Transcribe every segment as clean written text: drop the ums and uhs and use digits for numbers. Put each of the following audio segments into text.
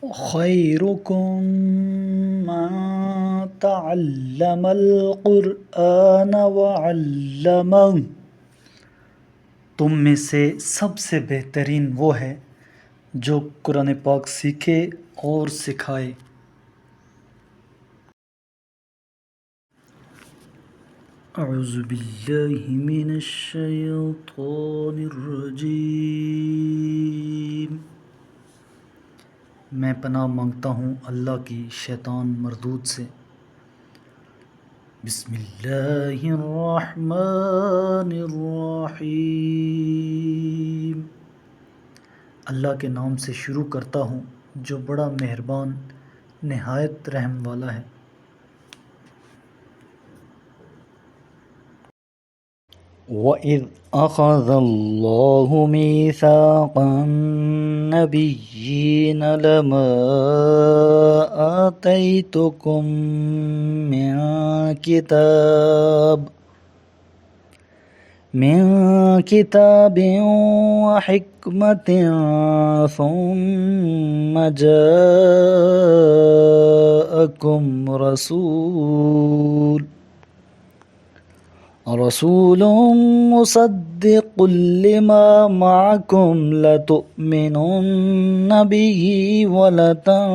خیرکم من تعلم القرآن وعلمہ، تم میں سے سب سے بہترین وہ ہے جو قرآن پاک سیکھے اور سکھائے۔ اعوذ باللہ من الشیطان الرجیم، میں پناہ مانگتا ہوں اللہ کی شیطان مردود سے۔ بسم اللہ الرحمن الرحیم، اللہ کے نام سے شروع کرتا ہوں جو بڑا مہربان نہایت رحم والا ہے۔ وَإِذْ أَخَذَ اللَّهُ مِيثَاقَ النَّبِيِّينَ لَمَا آتَيْتُكُم مِّن كِتَابٍ وَحِكْمَةٍ ثُمَّ جَاءَكُمْ رسول مصدق لما معكم لتؤمنن به ولتنصرنه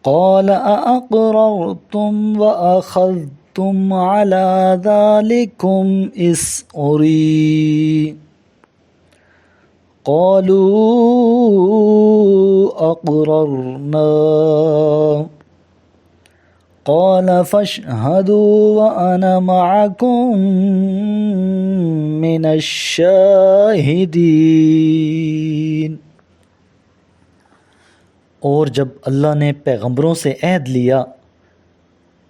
قال أأقررتم وأخذتم على ذلكم إصري قالوا أقررنا قال فاشهدوا وأنا معكم من الشاہدین۔ اور جب اللہ نے پیغمبروں سے عہد لیا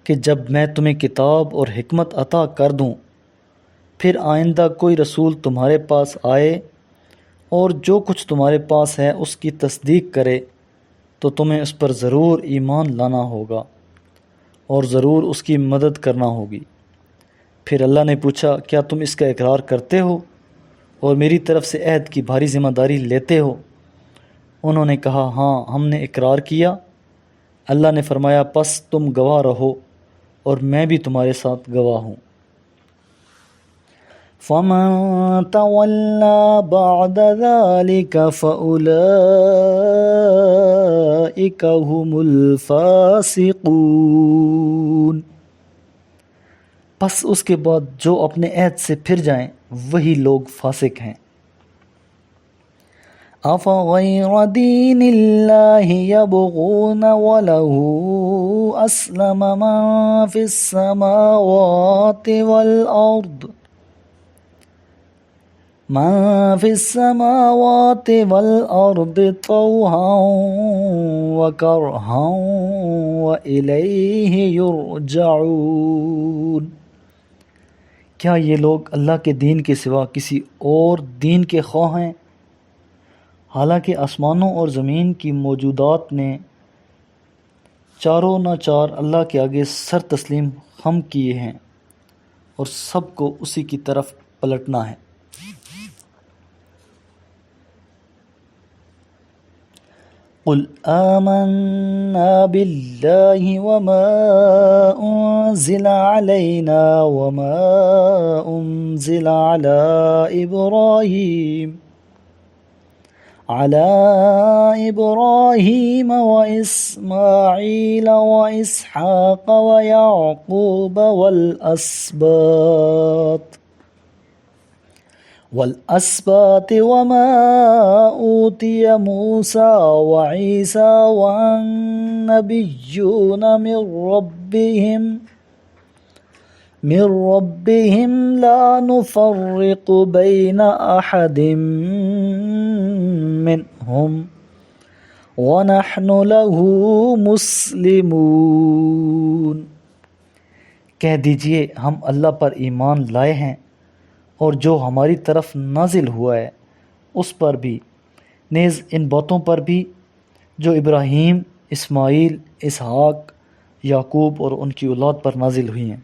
کہ جب میں تمہیں کتاب اور حکمت عطا کر دوں پھر آئندہ کوئی رسول تمہارے پاس آئے اور جو کچھ تمہارے پاس ہے اس کی تصدیق کرے تو تمہیں اس پر ضرور ایمان لانا ہوگا اور ضرور اس کی مدد کرنا ہوگی۔ پھر اللہ نے پوچھا کیا تم اس کا اقرار کرتے ہو اور میری طرف سے عہد کی بھاری ذمہ داری لیتے ہو؟ انہوں نے کہا ہاں ہم نے اقرار کیا۔ اللہ نے فرمایا پس تم گواہ رہو اور میں بھی تمہارے ساتھ گواہ ہوں۔ فَمَن تَوَلَّى بَعْدَ ذَلِكَ فَأُولَئِكَ هُمُ الْفَاسِقُونَ، پس اس کے بعد جو اپنے عہد سے پھر جائیں وہی لوگ فاسق ہیں۔ أَفَغَيْرَ دِينِ اللَّهِ يَبْغُونَ وَلَهُ أَسْلَمَ مَن فِي السَّمَاوَاتِ وَالْأَرْضِ طَوْعًا وَكَرْهًا وَإِلَيْهِ يُرْجَعُونَ، کیا یہ لوگ اللہ کے دین کے سوا کسی اور دین کے خواہ ہیں؟ حالانکہ آسمانوں اور زمین کی موجودات نے چاروں ناچار اللہ کے آگے سر تسلیم خم کیے ہیں اور سب کو اسی کی طرف پلٹنا ہے۔ قل آمنا بالله وما أنزل علينا وما أنزل على إبراهيم وإسماعيل وإسحاق ويعقوب والأسباط وما أوتي موسى وعيسى والنبيون من ربهم لا نفرق بين أحد منهم وَنَحْنُ لَهُ مُسْلِمُونَ، کہہ دیجئے ہم اللہ پر ایمان لائے ہیں اور جو ہماری طرف نازل ہوا ہے اس پر بھی، نیز ان باتوں پر بھی جو ابراہیم، اسماعیل، اسحاق، یعقوب اور ان کی اولاد پر نازل ہوئی ہیں،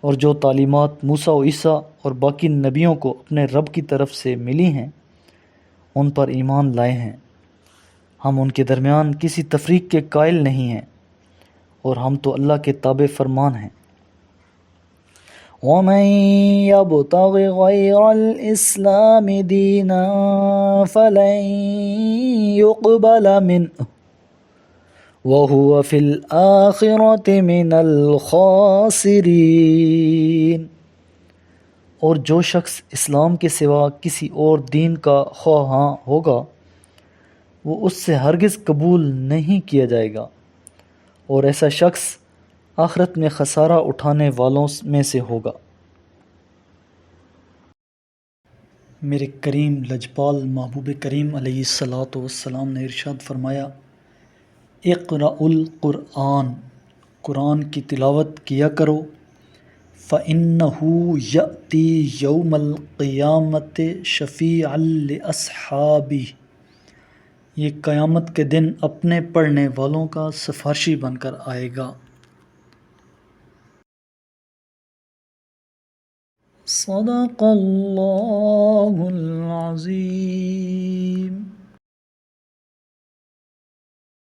اور جو تعلیمات موسیٰ و عیسیٰ اور باقی نبیوں کو اپنے رب کی طرف سے ملی ہیں ان پر ایمان لائے ہیں، ہم ان کے درمیان کسی تفریق کے قائل نہیں ہیں، اور ہم تو اللہ کے تابع فرمان ہیں۔ وَمَن يَبْتَغِ غَيْرَ الْإِسْلَامِ دِينًا فَلَن يُقْبَلَ مِنْهُ وَهُوَ فِي الْآخِرَةِ مِنَ الْخَاسِرِينَ۔ اور جو شخص اسلام کے سوا کسی اور دین کا خواہاں ہوگا وہ اس سے ہرگز قبول نہیں کیا جائے گا، اور ایسا شخص آخرت میں خسارہ اٹھانے والوں میں سے ہوگا۔ میرے کریم لجپال محبوب کریم علیہ الصلاۃ والسلام نے ارشاد فرمایا، اقرأ القرآن، قرآن کی تلاوت کیا کرو، فَإِنَّهُ يَأْتِي يَوْمَ الْقِيَامَةِ شَفِيعًا لِأَصْحَابِهِ، یہ قیامت کے دن اپنے پڑھنے والوں کا سفارشی بن کر آئے گا۔ صدق اللہ العظیم۔